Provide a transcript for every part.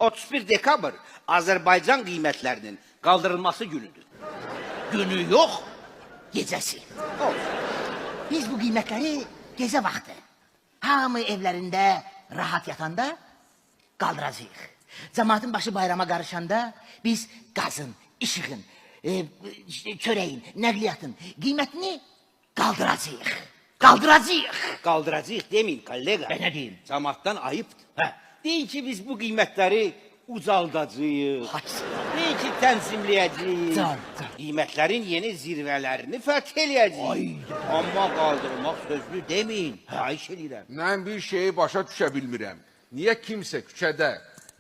31 dekabr Azərbaycan qiymətlərinin qaldırılması günüdür. Günü yox, gecəsi. Biz bu qiymətləri gecə vaxtı, hamı evlərində rahat yatanda qaldıracağıq. Cəmaatın başı bayrama qarışanda biz qazın, işığın, çörəyin, nəqliyyatın qiymətini qaldıracağıq. Qaldıracağıq. Qaldıracağıq demeyin kollega. Ben ne diyeyim? Cəmaatdan ayıbdır. Deyin ki biz bu qiymətləri ucaldacağıq. Deyin ki tənzimləyəcəyik. Qiymətlərin yeni zirvələrini fəth eləyəcəyik. Amma qaldırmaq sözlü demeyin. Xahiş edirəm. Mən bir şeyi başa düşə bilmirəm. Niyə kimsə küçədə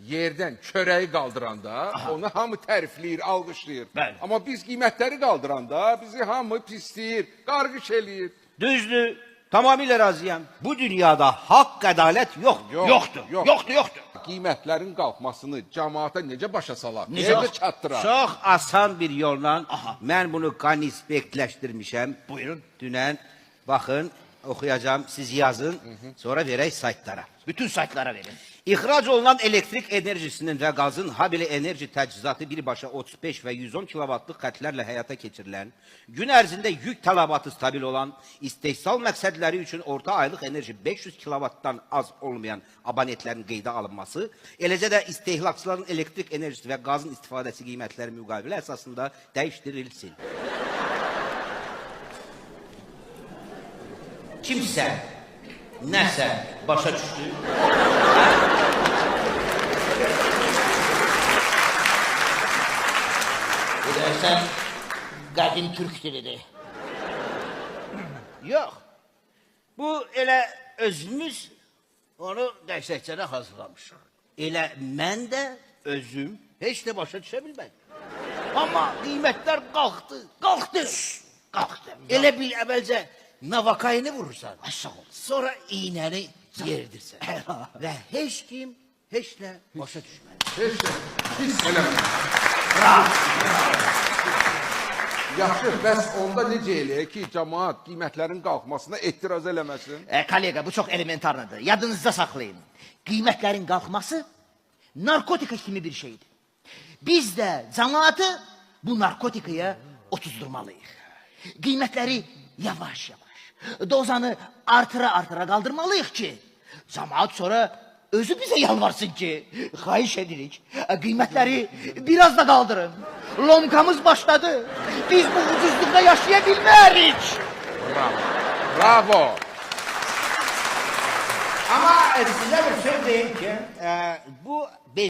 yerdən çörəyi qaldıranda onu hamı tərifləyir, alqışlayır. Bəli. Amma biz qiymətləri qaldıranda bizi hamı pisləyir, qarğış eləyir. Düzdür, tamamilə razıyam. Bu dünyada haqq, ədalət yoxdur. Yoxdur. Qiymətlərin qalxmasını cəmaata necə başa salar? Necə çatdırar? Çox asan bir yolla mən bunu qanispektləşdirmişəm. Buyurun. Dünən, baxın, oxuyacağım, siz yazın, sonra verək saytlara. Bütün saytlara verin. İxrac olunan elektrik enerjisinin və qazın habelə enerji təchizatı birbaşa 35 və 110 kilovatlıq xətlərlə həyata keçirilən, gün ərzində yük tələbatı stabil olan, istehsal məqsədləri üçün orta aylıq enerji 500 kilovatdan az olmayan abonentlərin qeydə alınması, eləcə də istehlakçıların elektrik enerjisi və qazın istifadəsi qiymətləri müqavilə əsasında dəyişdirilsin. Kimsə, nəsə başa düşdü. Bu dersen qədim Türk dilidir. Yox. Bu elə özümüz onu dərsəkçənə hazırlamışıq. Elə mən də özüm heç də başa düşə bilmədim. Amma qiymətlər qalxdı. Elə bil əvvəlcə navakayını vurursan. Sonra iğnəni yerdirsən. Və heç kim heç nə başa düşmədi. Pis eləmə. Yaxşı, bəs onda necə eləyək ki, cəmaat qiymətlərin qalxmasına etiraz eləməsin? Kollega, bu çok elementarlıdır. Yadınızda saklayın. Kıymetlerin kalkması narkotika kimi bir şeydir. Biz de cemaatı bu narkotikaya otuzdurmalıyız. Kıymetleri yavaş yavaş, dozanı artıra kaldırmalıyız ki cemaat sonra özü bize yalvarsın ki xahiş edirik. Kıymetleri biraz da kaldırın. Lomkamız başladı. Biz bu ucuzlukta yaşayabilmeyiz. Bravo. Amma sizə bir söz deyim ki, bu